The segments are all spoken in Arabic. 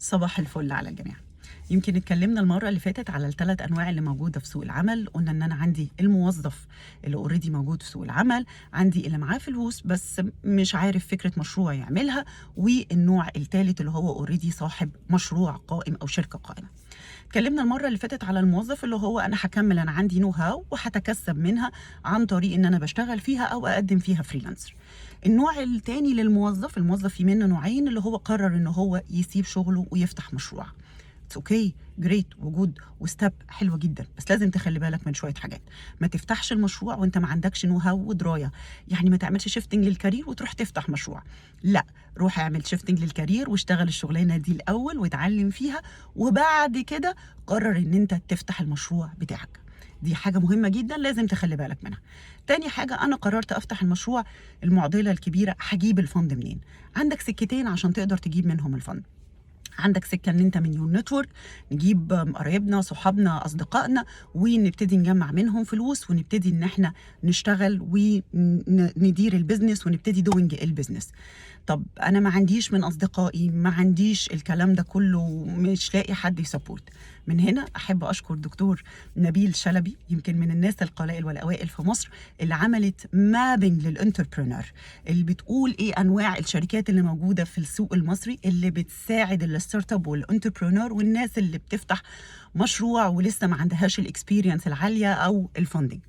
صباح الفل على الجميع. يمكن اتكلمنا المرة اللي فاتت على ال3 أنواع اللي موجودة في سوق العمل، قلنا إن أنا عندي الموظف اللي already موجود في سوق العمل، عندي اللي معاه فلوس بس مش عارف فكرة مشروع يعملها، والنوع التالت اللي هو already صاحب مشروع قائم أو شركة قائمة. اتكلمنا المرة اللي فاتت على الموظف اللي هو أنا هاكمل، أنا عندي نو هاو وهتكسب منها عن طريق إن أنا باشتغل فيها أو أقدم فيها فريلانسر. النوع التاني للموظف، الموظف في منه نوعين، اللي هو قرر إن هو يسيب شغله ويفتح مشروع. اوكي جريت، وجود وستاب حلوه جدا، بس لازم تخلي بالك من شويه حاجات. ما تفتحش المشروع وانت ما عندكش نو هاو ودرايه، يعني ما تعملش شيفتنج للكارير وتروح تفتح مشروع. لا، روح اعمل شيفتنج للكارير واشتغل الشغلانه دي الاول واتعلم فيها، وبعد كده قرر ان انت تفتح المشروع بتاعك. دي حاجة مهمة جدا لازم تخلي بالك منها. تاني حاجة، أنا قررت أفتح المشروع، المعضلة الكبيرة هجيب الفند منين؟ عندك سكتين عشان تقدر تجيب منهم الفند. عندك سكه ان انت من يور نتورك نجيب قرايبنا صحابنا اصدقائنا ونبتدي نجمع منهم فلوس ونبتدي ان احنا نشتغل وندير البيزنس ونبتدي دوينج البيزنس. طب انا ما عنديش من اصدقائي، ما عنديش الكلام ده كله، مش لاقي حد يسبورت. من هنا احب اشكر دكتور نبيل شلبي، يمكن من الناس القلائل والاوائل في مصر اللي عملت مابنج للانتربرينور، اللي بتقول ايه انواع الشركات اللي موجوده في السوق المصري اللي بتساعد الستارت اب والانتربرينور والناس اللي بتفتح مشروع ولسه ما عندهاش الاكسبيرينس العاليه او الفندنج.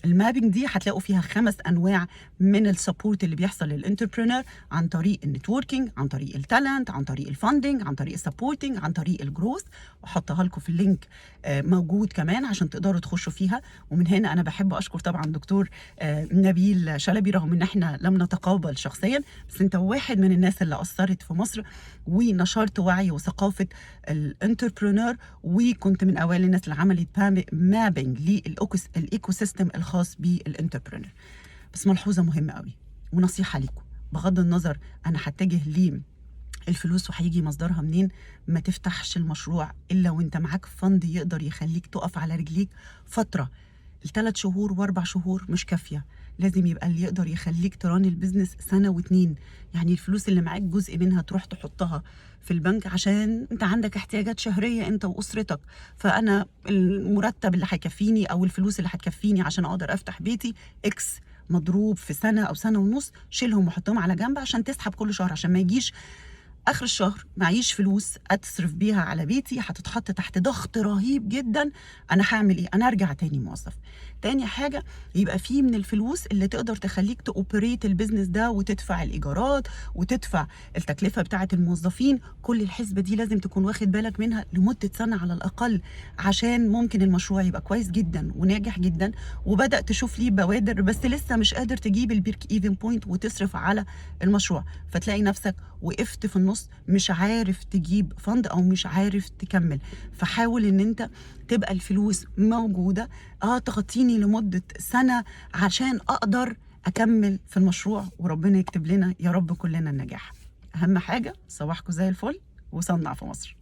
المابنج دي هتلاقوا فيها 5 انواع من السبورت اللي بيحصل للانتربرينور، عن طريق النتوركينج، عن طريق التالنت، عن طريق الفندنج، عن طريق السبورتنج، عن طريق الجروث. واحطها لكم في اللينك موجود كمان عشان تقدروا تخشوا فيها. ومن هنا انا بحب اشكر طبعا دكتور نبيل شلبي، رغم ان احنا لم نتقابل شخصيا، بس انت واحد من الناس اللي اثرت في مصر ونشرت وعي وثقافه الانتربرينور، وكنت من اوائل الناس اللي عملت مابنج للايكو سيستم الخاص بالانتربرينور. بس ملحوظه مهمه قوي ونصيحه ليكم، بغض النظر انا هتجه ليه الفلوس وهيجي مصدرها منين، ما تفتحش المشروع الا وانت معاك فند يقدر يخليك تقف على رجليك فتره. ال3 شهور و4 شهور مش كافيه، لازم يبقى اللي يقدر يخليك تران البيزنس سنه و2. يعني الفلوس اللي معاك جزء منها تروح تحطها في البنك عشان انت عندك احتياجات شهريه انت واسرتك. فانا المرتب اللي هيكفيني او الفلوس اللي هتكفيني عشان اقدر افتح بيتي اكس مضروب في سنه او سنه ونص، شيلهم وحطهم على جنب عشان تسحب كل شهر، عشان ما يجيش اخر الشهر معيش فلوس اتصرف بيها على بيتي، هتتحط تحت ضغط رهيب جدا. انا هعمل ايه؟ انا ارجع تاني موظف. تاني حاجه، يبقى فيه من الفلوس اللي تقدر تخليك تاوبريت البيزنس ده وتدفع الايجارات وتدفع التكلفه بتاعه الموظفين. كل الحسبه دي لازم تكون واخد بالك منها لمده سنه على الاقل، عشان ممكن المشروع يبقى كويس جدا وناجح جدا وبدا تشوف ليه بوادر، بس لسه مش قادر تجيب البريك ايفن بوينت وتصرف على المشروع، فتلاقي نفسك وقفت في النص مش عارف تجيب فند او مش عارف تكمل. فحاول ان انت تبقى الفلوس موجودة تغطيني لمدة سنة عشان اقدر اكمل في المشروع، وربنا يكتب لنا يا رب كلنا النجاح. اهم حاجة صباحكم زي الفل وصنع في مصر.